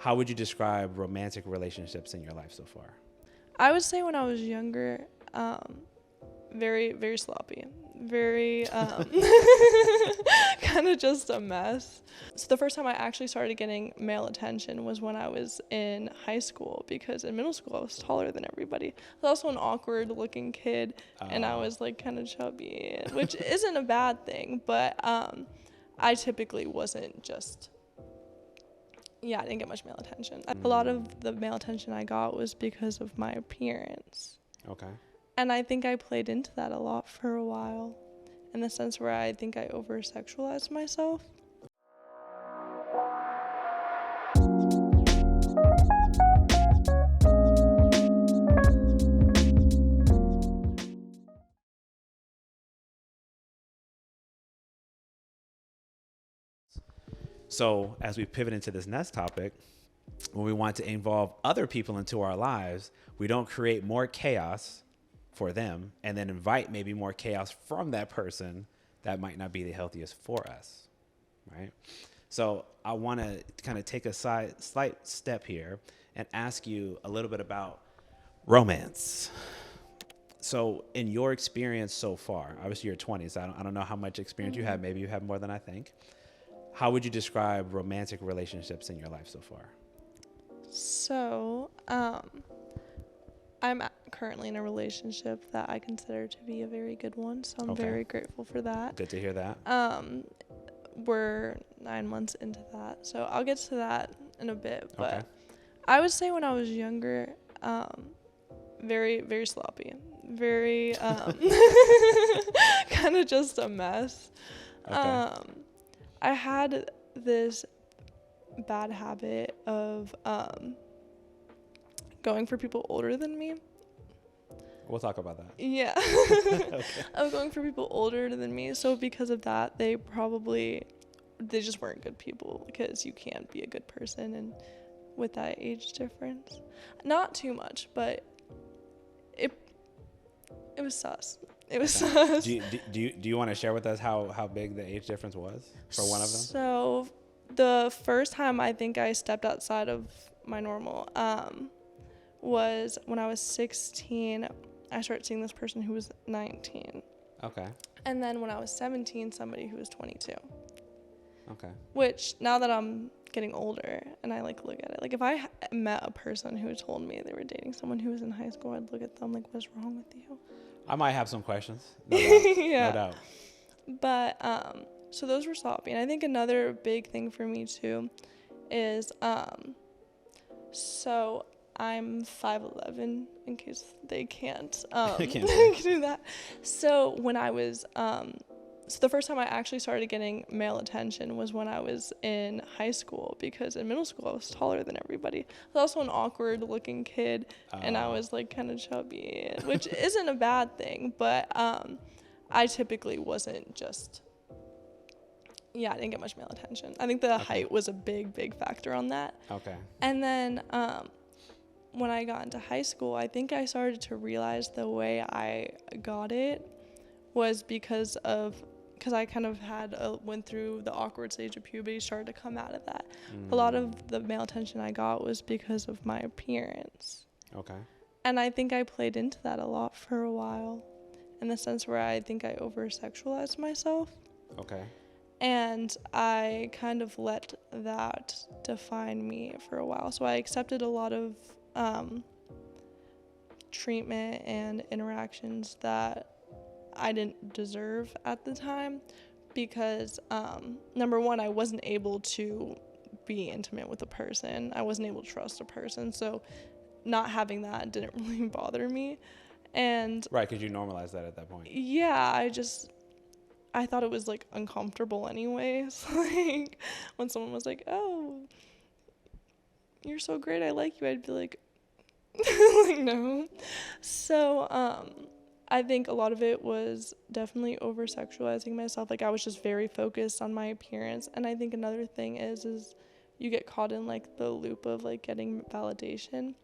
How would you describe romantic relationships in your life so far? I would say when I was younger, very, very sloppy, very, kind of just a mess. So the first time I actually started getting male attention was when I was in high school, because in middle school I was taller than everybody. I was also an awkward looking kid, and I was like kind of chubby, which isn't a bad thing, but I typically wasn't just, I didn't get much male attention. A lot of the male attention I got was because of my appearance. Okay. And I think I played into that a lot for a while, in the sense where I think I over-sexualized myself. So as we pivot into this next topic, when we want to involve other people into our lives, we don't create more chaos for them and then invite maybe more chaos from that person that might not be the healthiest for us, right? So I want to kind of take a slight step here and ask you a little bit about romance. So in your experience so far, obviously you're 20, so I don't know how much experience you have. Maybe you have more than I think. How would you describe romantic relationships in your life so far? So, I'm currently in a relationship that I consider to be a very good one, so I'm very grateful for that. Good to hear that. We're 9 months into that, so I'll get to that in a bit, but Okay. I would say when I was younger, very, very sloppy, very, kind of just a mess. Okay. I had this bad habit of going for people older than me. We'll talk about that. Yeah. Okay. Of going for people older than me. So because of that, they just weren't good people, because you can't be a good person and with that age difference. Not too much, but it was sus. It was sus. Do you want to share with us how big the age difference was for one of them? So the first time I think I stepped outside of my normal was when I was 16. I started seeing this person who was 19. Okay. And then when I was 17, somebody who was 22. Okay. Which, now that I'm getting older and I look at it, if I met a person who told me they were dating someone who was in high school, I'd look at them like, what's wrong with you? I might have some questions. No doubt. Yeah. No doubt. But so those were sloppy. And I think another big thing for me too is so I'm 5'11", in case they can't do that. So when I was so the first time I actually started getting male attention was when I was in high school, because in middle school I was taller than everybody. I was also an awkward looking kid, and I was like kind of chubby, which isn't a bad thing, but I typically wasn't just, I didn't get much male attention. I think the height was a big factor on that. Okay. And then when I got into high school, I think I started to realize the way I got it was because I kind of went through the awkward stage of puberty, started to come out of that. A lot of the male attention I got was because of my appearance. Okay. And I think I played into that a lot for a while, in the sense where I think I over-sexualized myself. Okay. And I kind of let that define me for a while. So I accepted a lot of treatment and interactions that I didn't deserve at the time, because number one, I wasn't able to be intimate with a person. I wasn't able to trust a person. So not having that didn't really bother me. And right, because you normalized that at that point. Yeah, I thought it was uncomfortable anyways. When someone was like, "Oh, you're so great, I like you," I'd be like, no. So I think a lot of it was definitely over-sexualizing myself. I was just very focused on my appearance. And I think another thing is you get caught in the loop of getting validation,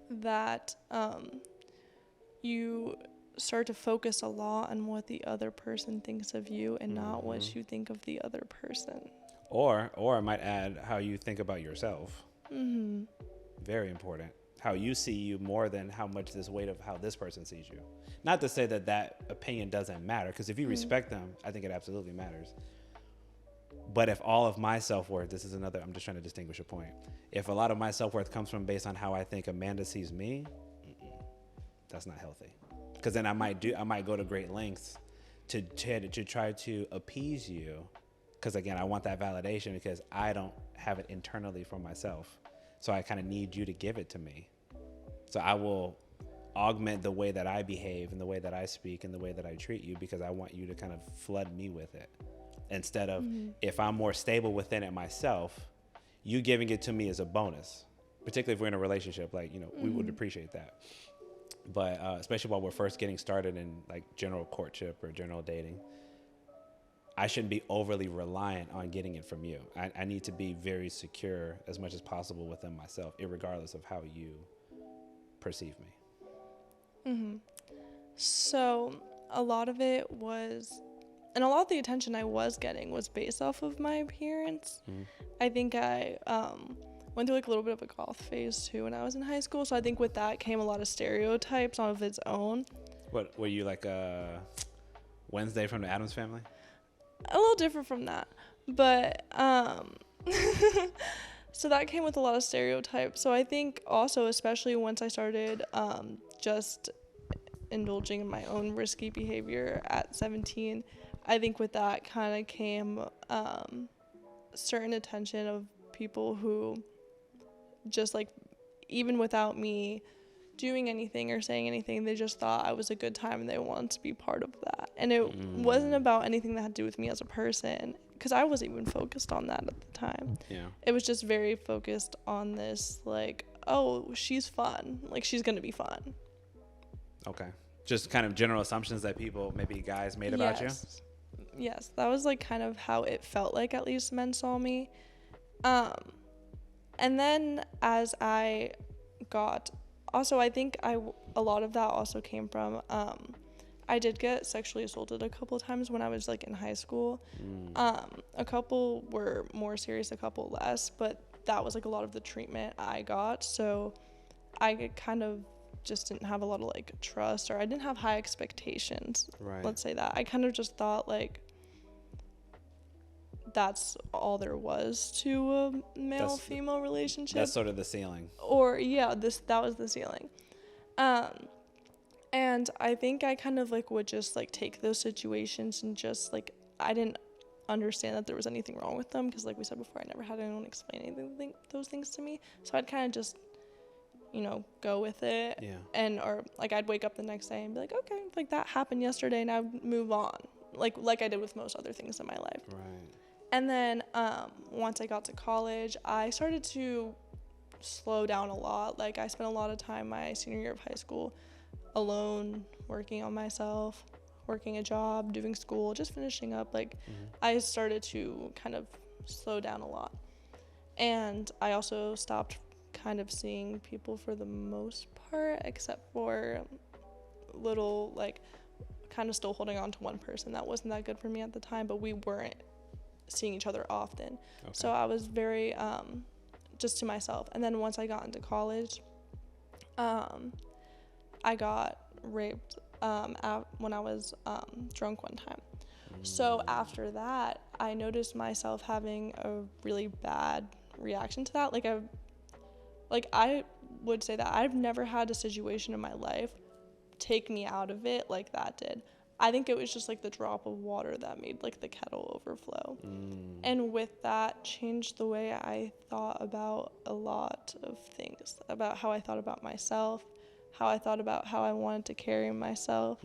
that you start to focus a lot on what the other person thinks of you and not what you think of the other person. Or I might add how you think about yourself. Mm-hmm. Very important. How you see you more than how much this weight of how this person sees you. Not to say that that opinion doesn't matter, because if you respect them, I think it absolutely matters. But if all of my self-worth, this is another, I'm just trying to distinguish a point. If a lot of my self-worth comes from based on how I think Amanda sees me, that's not healthy. Because then I might go to great lengths to try to appease you. Because again, I want that validation because I don't have it internally for myself. So I kind of need you to give it to me. So I will augment the way that I behave and the way that I speak and the way that I treat you because I want you to kind of flood me with it. Instead of if I'm more stable within it myself, you giving it to me is a bonus, particularly if we're in a relationship, like, you know, we would appreciate that. But especially while we're first getting started in like general courtship or general dating, I shouldn't be overly reliant on getting it from you. I need to be very secure as much as possible within myself, irregardless of how you perceive me. Mm-hmm. So a lot of it was, and a lot of the attention I was getting was based off of my appearance. Mm-hmm. I think I went through like a little bit of a goth phase too when I was in high school. So I think with that came a lot of stereotypes on of its own. What, were you like Wednesday from the Addams Family? A little different from that, but so that came with a lot of stereotypes. So I think also, especially once I started just indulging in my own risky behavior at 17, I think with that kind of came certain attention of people who just like, even without me doing anything or saying anything, they just thought I was a good time and they wanted to be part of that. And it wasn't about anything that had to do with me as a person, because I wasn't even focused on that at the time. Yeah. It was just very focused on this, like, oh, she's fun. Like, she's going to be fun. Okay. Just kind of general assumptions that people, maybe guys, made about you? Yes. That was, like, kind of how it felt like at least men saw me. And then as I got... Also, I think a lot of that also came from, I did get sexually assaulted a couple of times when I was like in high school. A couple were more serious, a couple less, but that was like a lot of the treatment I got. So I kind of just didn't have a lot of like trust, or I didn't have high expectations. Right. Let's say that. I kind of just thought like that's all there was to a male-female relationship. That's sort of the ceiling. Or yeah, that was the ceiling. And I think I kind of like would just like take those situations and just like, I didn't understand that there was anything wrong with them, because like we said before, I never had anyone explain anything, those things to me. So I'd kind of just, you know, go with it. Yeah. And or like I'd wake up the next day and be like, okay, like that happened yesterday, and I'd move on, like I did with most other things in my life. Right. And then once I got to college, I started to slow down a lot. Like I spent a lot of time my senior year of high school alone, working on myself, working a job, doing school, just finishing up. Like I started to kind of slow down a lot. And I also stopped kind of seeing people for the most part, except for little, like, kind of still holding on to one person that wasn't that good for me at the time, but we weren't seeing each other often. Okay. So I was very just to myself. And then once I got into college, I got raped when I was drunk one time. So after that, I noticed myself having a really bad reaction to that. I would say that I've never had a situation in my life take me out of it like that did. I think it was just like the drop of water that made like the kettle overflow. And with that changed the way I thought about a lot of things, about how I thought about myself, how I thought about how I wanted to carry myself,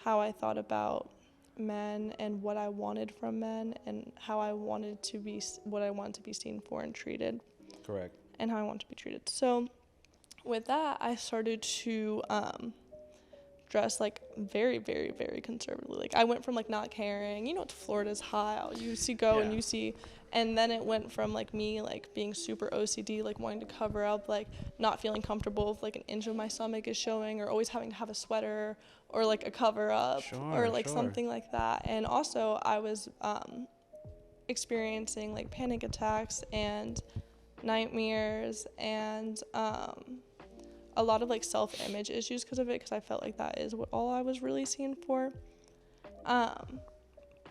how I thought about men and what I wanted from men, and how I wanted to be, what I wanted to be seen for and treated. Correct. And how I wanted to be treated. So with that, I started to dress like very, very, very conservatively. Like I went from like not caring, you know, Florida's hot, you see go and you see, and then it went from like me like being super OCD, like wanting to cover up, like not feeling comfortable if like an inch of my stomach is showing, or always having to have a sweater or like a cover up or like something like that. And also I was experiencing like panic attacks and nightmares and a lot of like self-image issues because of it, because I felt like that is what all I was really seen for.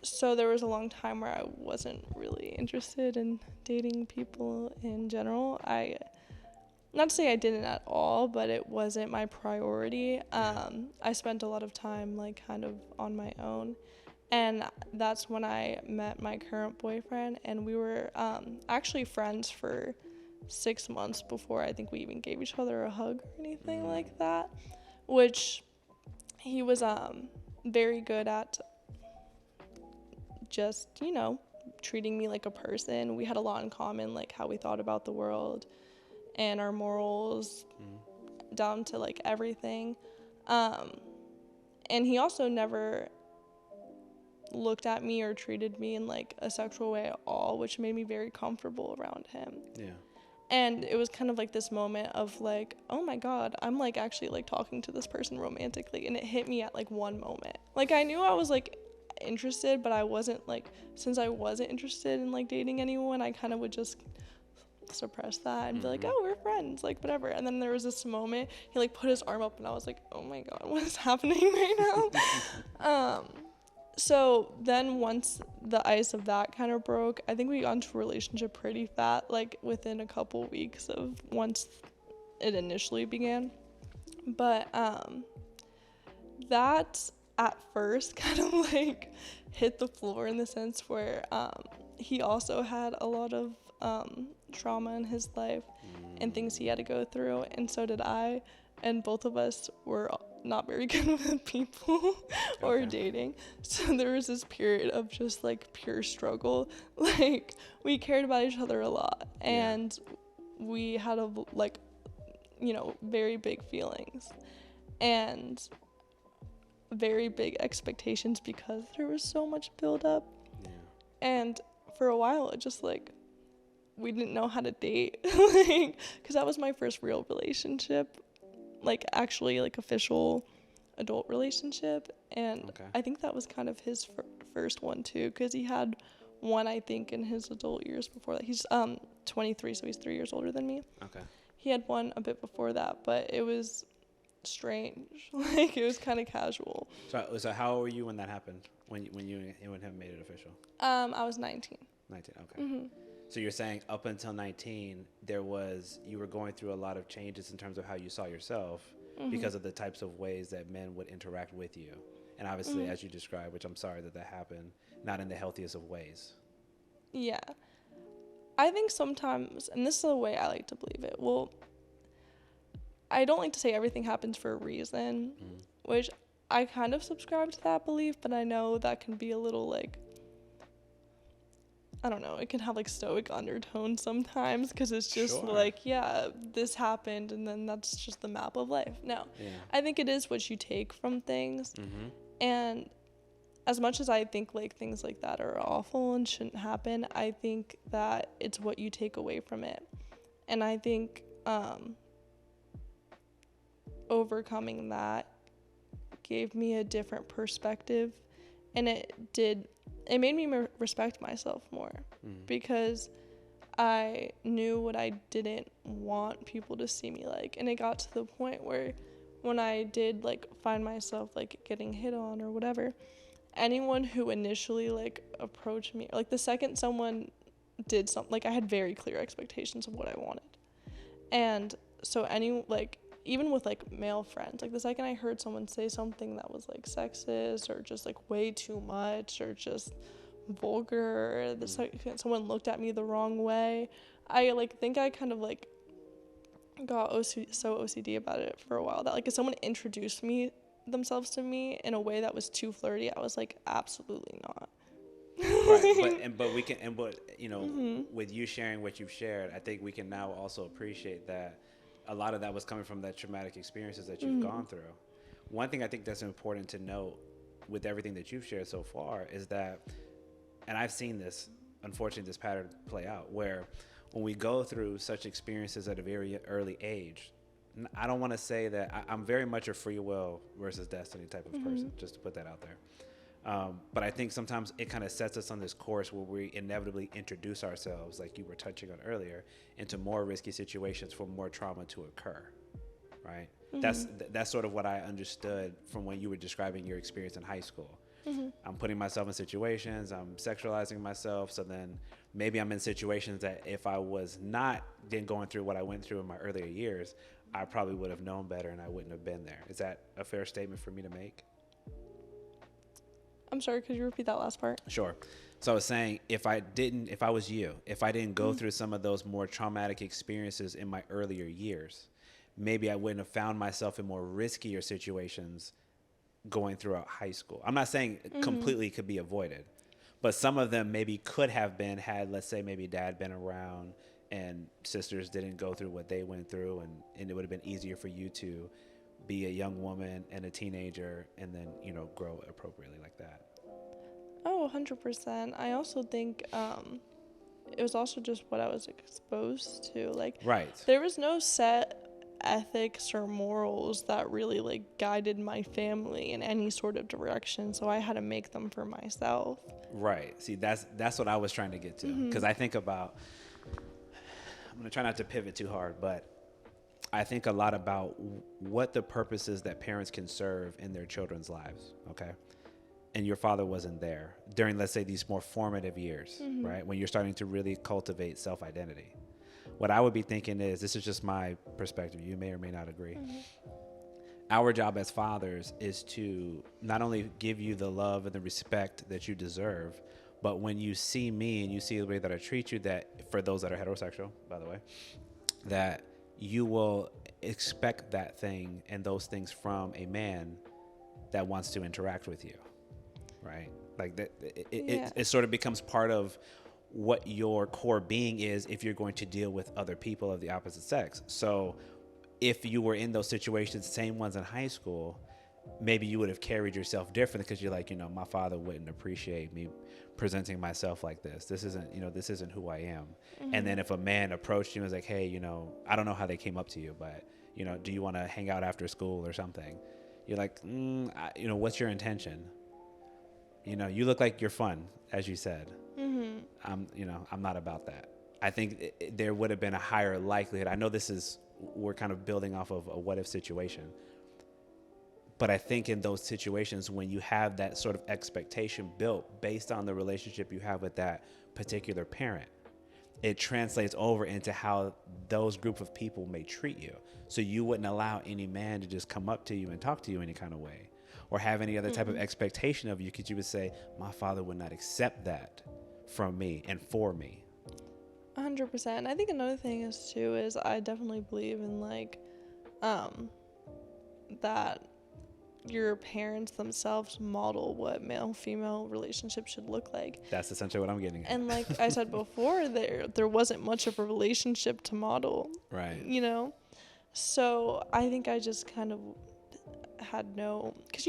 So there was a long time where I wasn't really interested in dating people in general. Not to say I didn't at all, but it wasn't my priority. I spent a lot of time like kind of on my own. And that's when I met my current boyfriend, and we were actually friends for 6 months before I think we even gave each other a hug or anything like that, which he was very good at just, you know, treating me like a person. We had a lot in common, like how we thought about the world and our morals down to like everything. And he also never looked at me or treated me in like a sexual way at all, which made me very comfortable around him. Yeah. And it was kind of like this moment of like, oh my God, I'm like actually like talking to this person romantically. And it hit me at like one moment. Like I knew I was like interested, but I wasn't like, since I wasn't interested in like dating anyone, I kind of would just suppress that and be like, oh, we're friends, like whatever. And then there was this moment, he like put his arm up and I was like, oh my God, what is happening right now? So then once the ice of that kind of broke, I think we got into a relationship pretty fast, like within a couple weeks of once it initially began. But that at first kind of like hit the floor in the sense where he also had a lot of trauma in his life and things he had to go through, and so did I, and both of us were not very good with people or dating. So there was this period of just like pure struggle. Like we cared about each other a lot, and we had a like, you know, very big feelings and very big expectations because there was so much buildup. And for a while it just like we didn't know how to date, like because that was my first real relationship, like actually like official adult relationship. And I think that was kind of his first one too, because he had one I think in his adult years before that. He's 23, so he's 3 years older than me. He had one a bit before that, but it was strange. Like it was kind of casual. So how old were you when that happened, when you and him made it official? I was 19. Okay. So you're saying up until 19, you were going through a lot of changes in terms of how you saw yourself because of the types of ways that men would interact with you. And obviously, as you described, which I'm sorry that happened, not in the healthiest of ways. Yeah. I think sometimes, and this is the way I like to believe it, well, I don't like to say everything happens for a reason, which I kind of subscribe to that belief, but I know that can be a little like, I don't know, it can have like stoic undertones sometimes because it's just like, yeah, this happened and then that's just the map of life. No, I think it is what you take from things. And as much as I think like things like that are awful and shouldn't happen, I think that it's what you take away from it. And I think overcoming that gave me a different perspective, and it made me respect myself more because I knew what I didn't want people to see me like. And it got to the point where when I did like find myself like getting hit on or whatever, anyone who initially like approached me, like the second someone did something, like I had very clear expectations of what I wanted. And so even with like male friends, like the second I heard someone say something that was like sexist or just like way too much or just vulgar, or the second someone looked at me the wrong way, I like think I kind of like got so OCD about it for a while that like if someone introduced themselves to me in a way that was too flirty, I was like, absolutely not. Right, but you know, with you sharing what you've shared, I think we can now also appreciate that a lot of that was coming from that traumatic experiences that you've gone through. One thing I think that's important to note with everything that you've shared so far is that, and I've seen this, unfortunately, this pattern play out, where when we go through such experiences at a very early age, I don't want to say that I'm very much a free will versus destiny type of person, just to put that out there. But I think sometimes it kind of sets us on this course where we inevitably introduce ourselves, like you were touching on earlier, into more risky situations for more trauma to occur, right? That's sort of what I understood from when you were describing your experience in high school. I'm putting myself in situations, I'm sexualizing myself, so then maybe I'm in situations that if I was not then going through what I went through in my earlier years, I probably would have known better and I wouldn't have been there. Is that a fair statement for me to make? I'm sorry, could you repeat that last part? Sure. So I was saying, if I was you, if I didn't go through some of those more traumatic experiences in my earlier years, maybe I wouldn't have found myself in more riskier situations going throughout high school. I'm not saying completely could be avoided, but some of them maybe could have been had, let's say, maybe dad been around and sisters didn't go through what they went through, and it would have been easier for you to be a young woman and a teenager and then, grow appropriately like that. Oh, 100%. I also think it was also just what I was exposed to. Like, right. There was no set ethics or morals that really guided my family in any sort of direction, so I had to make them for myself. Right. See, that's what I was trying to get to, because I think about, I'm going to try not to pivot too hard, but I think a lot about what the purpose is that parents can serve in their children's lives, okay? And your father wasn't there during, let's say, these more formative years, right? When you're starting to really cultivate self-identity. What I would be thinking is, this is just my perspective, you may or may not agree. Our job as fathers is to not only give you the love and the respect that you deserve, but when you see me and you see the way that I treat you, that for those that are heterosexual, by the way, that you will expect that thing and those things from a man that wants to interact with you, right? Like that, it sort of becomes part of what your core being is if you're going to deal with other people of the opposite sex. So if you were in those situations, same ones in high school, maybe you would have carried yourself differently because you're like, my father wouldn't appreciate me presenting myself like this. This isn't who I am. And then if a man approached you and was like, hey, I don't know how they came up to you, but, do you want to hang out after school or something? You're like, what's your intention? You look like you're fun, as you said. I'm not about that. I think there would have been a higher likelihood. I know we're kind of building off of a what if situation, but I think in those situations when you have that sort of expectation built based on the relationship you have with that particular parent, it translates over into how those group of people may treat you. So you wouldn't allow any man to just come up to you and talk to you any kind of way or have any other type of expectation of you, because you would say, my father would not accept that from me and for me. 100%. I think another thing is I definitely believe in that your parents themselves model what male-female relationships should look like. That's essentially what I'm getting at. And like I said before, there wasn't much of a relationship to model. Right. So I think I just kind of had because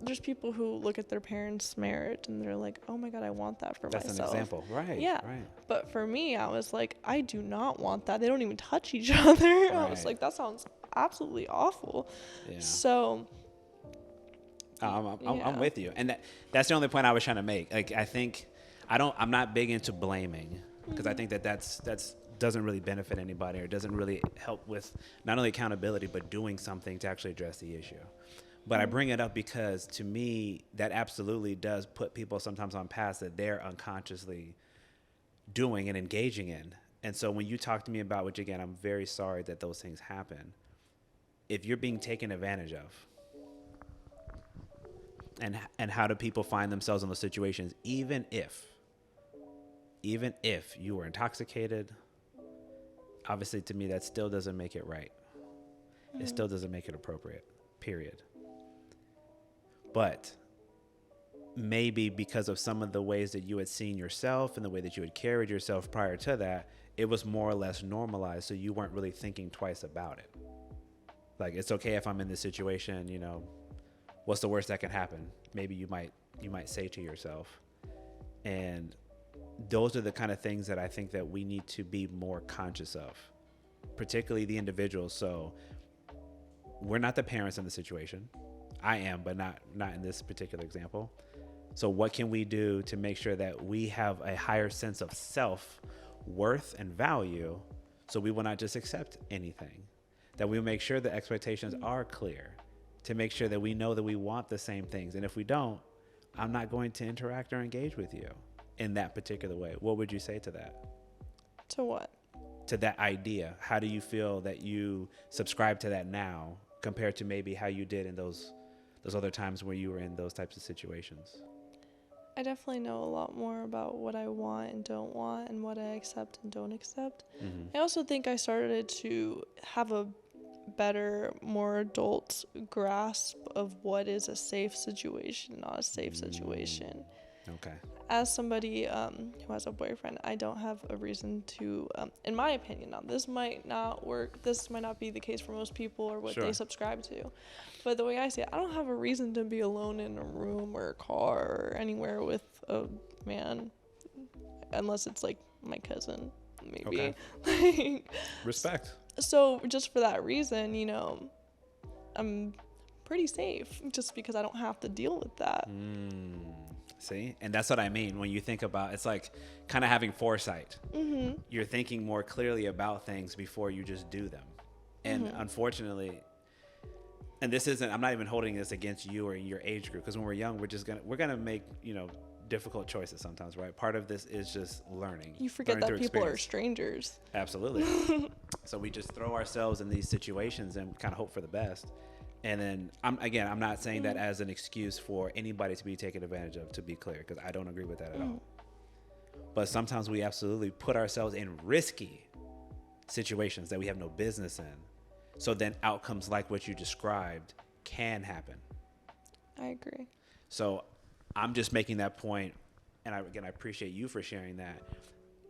there's people who look at their parents' marriage and they're like, oh my God, I want that for myself. That's an example. Right. Yeah. Right. But for me, I was like, I do not want that. They don't even touch each other. Right. I was like, that sounds absolutely awful. Yeah. So I'm with you. And that's the only point I was trying to make. Like, I think I'm not big into blaming, because I think that's doesn't really benefit anybody, or doesn't really help with not only accountability, but doing something to actually address the issue. But I bring it up because to me, that absolutely does put people sometimes on paths that they're unconsciously doing and engaging in. And so when you talk to me about, which again, I'm very sorry that those things happen, if you're being taken advantage of, and how do people find themselves in those situations, even if you were intoxicated, obviously to me that still doesn't make it right. It still doesn't make it appropriate, period. But maybe because of some of the ways that you had seen yourself and the way that you had carried yourself prior to that, it was more or less normalized, so you weren't really thinking twice about it. Like, it's okay if I'm in this situation, what's the worst that can happen? Maybe you might say to yourself. And those are the kind of things that I think that we need to be more conscious of, particularly the individuals. So we're not the parents in the situation. I am, but not in this particular example. So what can we do to make sure that we have a higher sense of self-worth and value, so we will not just accept anything, that we make sure the expectations are clear, to make sure that we know that we want the same things. And if we don't, I'm not going to interact or engage with you in that particular way. What would you say to that? To what? To that idea. How do you feel that you subscribe to that now compared to maybe how you did in those other times where you were in those types of situations? I definitely know a lot more about what I want and don't want and what I accept and don't accept. I also think I started to have a better, more adult grasp of what is a safe situation, not a safe situation. Okay. As somebody who has a boyfriend, I don't have a reason to, in my opinion, now this might not work, this might not be the case for most people or what they subscribe to, but the way I see it, I don't have a reason to be alone in a room or a car or anywhere with a man, unless it's like my cousin, maybe. Okay. Respect. So just for that reason, you know, I'm pretty safe just because I don't have to deal with that. See? And that's what I mean when you think about, it's like kind of having foresight. You're thinking more clearly about things before you just do them. And unfortunately, and this isn't, I'm not even holding this against you or your age group, because when we're young, we're gonna make, you know, difficult choices sometimes, right? Part of this is just learning. You forget that people are strangers. Absolutely. So we just throw ourselves in these situations and kind of hope for the best. And then, I'm not saying that as an excuse for anybody to be taken advantage of, to be clear, because I don't agree with that at all. But sometimes we absolutely put ourselves in risky situations that we have no business in. So then outcomes like what you described can happen. I agree. So I'm just making that point, and I appreciate you for sharing that.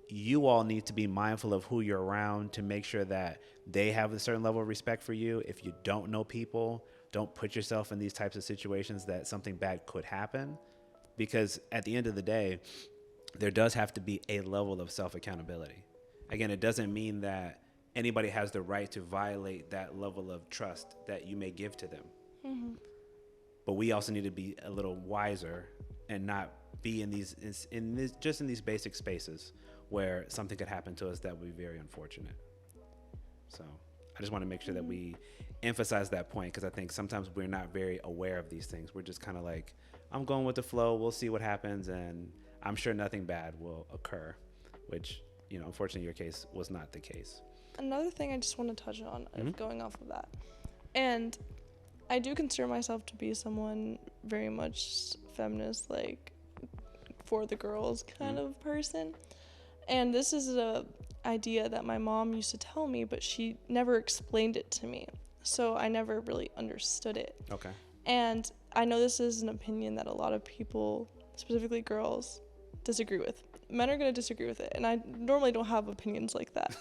You all need to be mindful of who you're around to make sure that they have a certain level of respect for you. If you don't know people, don't put yourself in these types of situations that something bad could happen, because at the end of the day, there does have to be a level of self-accountability. Again, it doesn't mean that anybody has the right to violate that level of trust that you may give to them. But we also need to be a little wiser and not be in these basic spaces where something could happen to us that would be very unfortunate. So I just want to make sure that we emphasize that point, because I think sometimes we're not very aware of these things. We're just kind of like, I'm going with the flow. We'll see what happens, and I'm sure nothing bad will occur, which, you know, unfortunately, your case was not the case. Another thing I just want to touch on, going off of that, and I do consider myself to be someone very much feminist, like for the girls kind of person. And this is a idea that my mom used to tell me, but she never explained it to me. So I never really understood it. Okay. And I know this is an opinion that a lot of people, specifically girls, disagree with. Men are going to disagree with it. And I normally don't have opinions like that.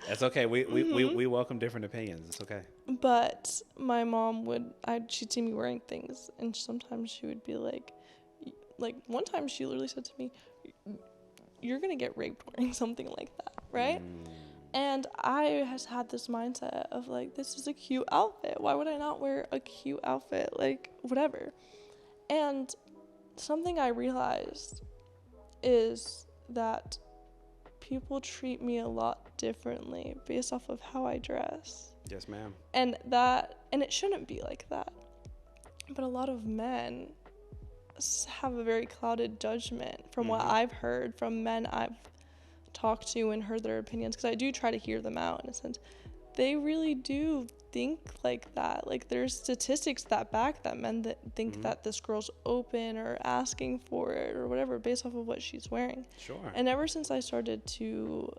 That's okay. We welcome different opinions. It's okay. But my mom she'd see me wearing things, and sometimes she would be like one time she literally said to me, "You're going to get raped wearing something like that," right? And I has had this mindset of like, this is a cute outfit. Why would I not wear a cute outfit? Like, whatever. And something I realized is that people treat me a lot differently based off of how I dress. Yes, ma'am. And it shouldn't be like that. But a lot of men have a very clouded judgment from what I've heard from men I've talked to and heard their opinions, because I do try to hear them out in a sense. They really do think like that. Like, there's statistics that back that men that think that this girl's open or asking for it or whatever based off of what she's wearing. Sure. And ever since I started to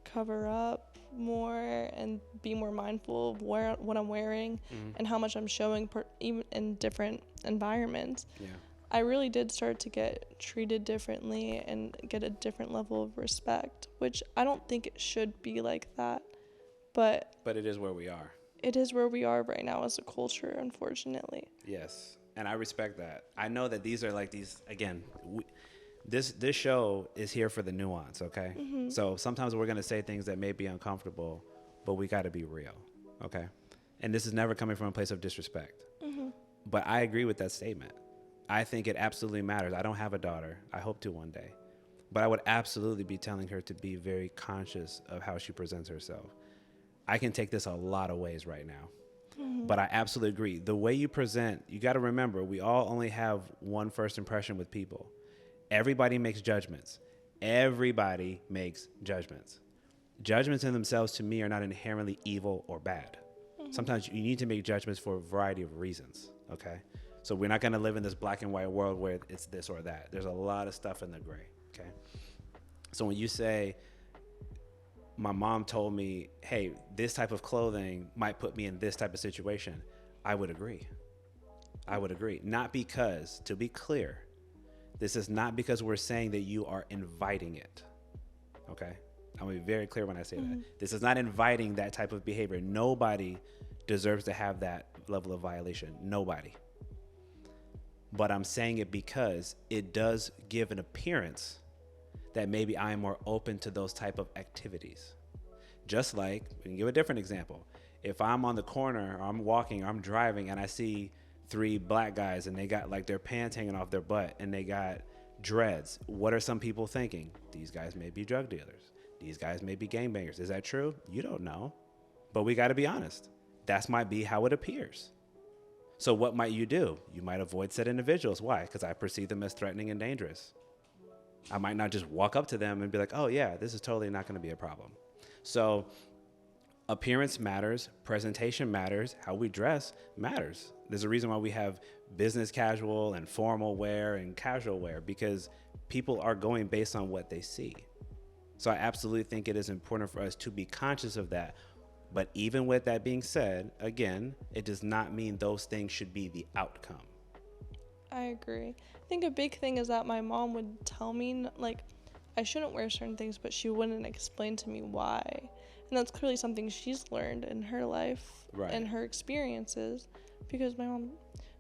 cover up more and be more mindful of what I'm wearing and how much I'm showing even in different environments, I really did start to get treated differently and get a different level of respect, which I don't think it should be like that. But it is where we are. It is where we are right now as a culture, unfortunately. Yes. And I respect that. I know that these are like these, again, this show is here for the nuance, okay? So sometimes we're going to say things that may be uncomfortable, but we got to be real, okay? And this is never coming from a place of disrespect. But I agree with that statement. I think it absolutely matters. I don't have a daughter. I hope to one day. But I would absolutely be telling her to be very conscious of how she presents herself. I can take this a lot of ways right now. But I absolutely agree. The way you present, you got to remember, we all only have one first impression with people. Everybody makes judgments. Everybody makes judgments. Judgments in themselves, to me, are not inherently evil or bad. Sometimes you need to make judgments for a variety of reasons, okay? So we're not going to live in this black and white world where it's this or that. There's a lot of stuff in the gray, okay? So when you say, my mom told me, hey, this type of clothing might put me in this type of situation, I would agree. I would agree. Not because, to be clear, this is not because we're saying that you are inviting it, okay? I'm going to be very clear when I say that. This is not inviting that type of behavior. Nobody deserves to have that level of violation. Nobody. But I'm saying it because it does give an appearance that maybe I am more open to those type of activities. Just like, we can give a different example. If I'm on the corner, or I'm walking, or I'm driving, and I see 3 black guys and they got like their pants hanging off their butt and they got dreads, what are some people thinking? These guys may be drug dealers. These guys may be gangbangers. Is that true? You don't know. But we got to be honest. That might be how it appears. So what might you do? You might avoid said individuals. Why? Because I perceive them as threatening and dangerous. I might not just walk up to them and be like, oh yeah, this is totally not going to be a problem. So appearance matters, presentation matters, how we dress matters. There's a reason why we have business casual and formal wear and casual wear, because people are going based on what they see. So I absolutely think it is important for us to be conscious of that. But even with that being said, again, it does not mean those things should be the outcome. I agree. I think a big thing is that my mom would tell me, like, I shouldn't wear certain things, but she wouldn't explain to me why. And that's clearly something she's learned in her life and her experiences, because my mom,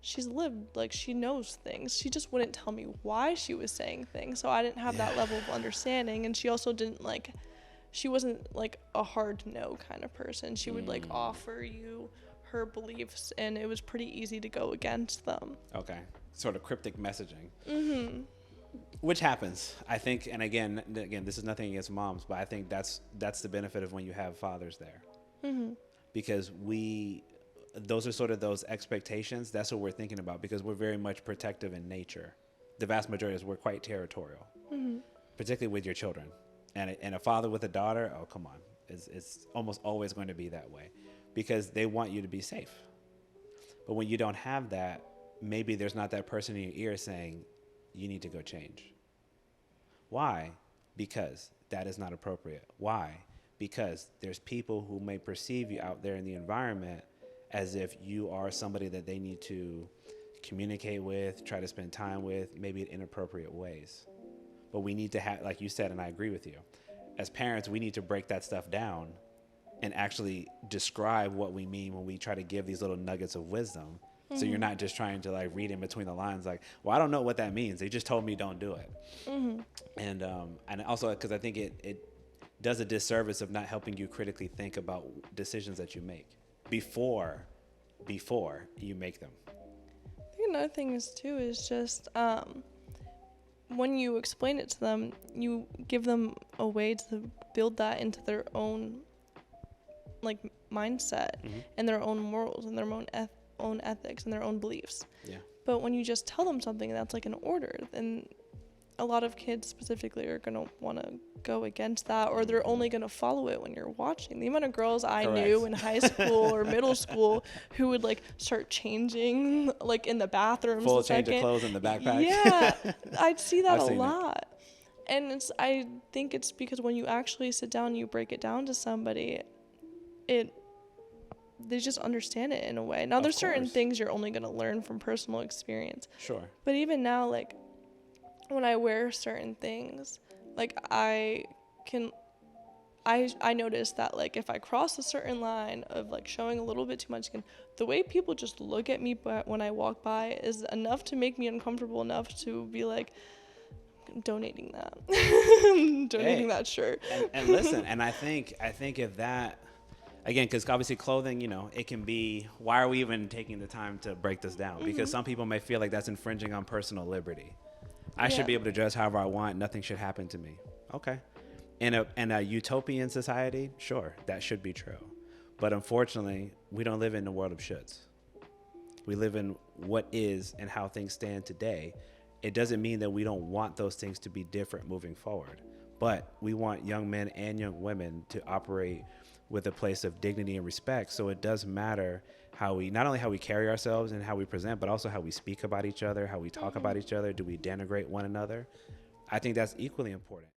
she's lived, like, she knows things. She just wouldn't tell me why she was saying things. So I didn't have that level of understanding. And she also didn't, like, she wasn't, like, a hard no kind of person. She would, like, offer you her beliefs, and it was pretty easy to go against them. Okay. Sort of cryptic messaging. Which happens, I think. And again, this is nothing against moms, but I think that's the benefit of when you have fathers there. Because those are sort of those expectations. That's what we're thinking about, because we're very much protective in nature. The vast majority is we're quite territorial, particularly with your children. And a father with a daughter, oh, come on. It's almost always going to be that way, because they want you to be safe. But when you don't have that, maybe there's not that person in your ear saying, you need to go change. Why? Because that is not appropriate. Why? Because there's people who may perceive you out there in the environment as if you are somebody that they need to communicate with, try to spend time with, maybe in inappropriate ways. But we need to have, like you said, and I agree with you, as parents, we need to break that stuff down and actually describe what we mean when we try to give these little nuggets of wisdom. So you're not just trying to, like, read in between the lines, like, well, I don't know what that means. They just told me don't do it. And also because I think it does a disservice of not helping you critically think about decisions that you make before you make them. I think another thing is just when you explain it to them, you give them a way to build that into their own, like, mindset and their own morals and their own ethics and their own beliefs. Yeah. But when you just tell them something that's like an order, then a lot of kids specifically are going to want to go against that, or they're only going to follow it when you're watching. The amount of girls I knew in high school or middle school who would, like, start changing, like, in the bathrooms. Full change of clothes in the backpack. Yeah, I'd see that a lot. And I think it's because when you actually sit down and you break it down to somebody, they just understand it in a way. Now, there's certain things you're only going to learn from personal experience. Sure. But even now, like, when I wear certain things, like, I notice that, like, if I cross a certain line of, like, showing a little bit too much skin, the way people just look at me when I walk by is enough to make me uncomfortable enough to be like, I'm donating that. I'm donating that shirt. And listen, and I think if that, again, because obviously clothing, you know, it can be, why are we even taking the time to break this down? Because some people may feel like that's infringing on personal liberty. I should be able to dress however I want. Nothing should happen to me. Okay. In a utopian society, sure, that should be true. But unfortunately, we don't live in the world of shoulds. We live in what is and how things stand today. It doesn't mean that we don't want those things to be different moving forward. But we want young men and young women to operate with a place of dignity and respect. So it does matter how we, not only how we carry ourselves and how we present, but also how we speak about each other, how we talk about each other. Do we denigrate one another? I think that's equally important.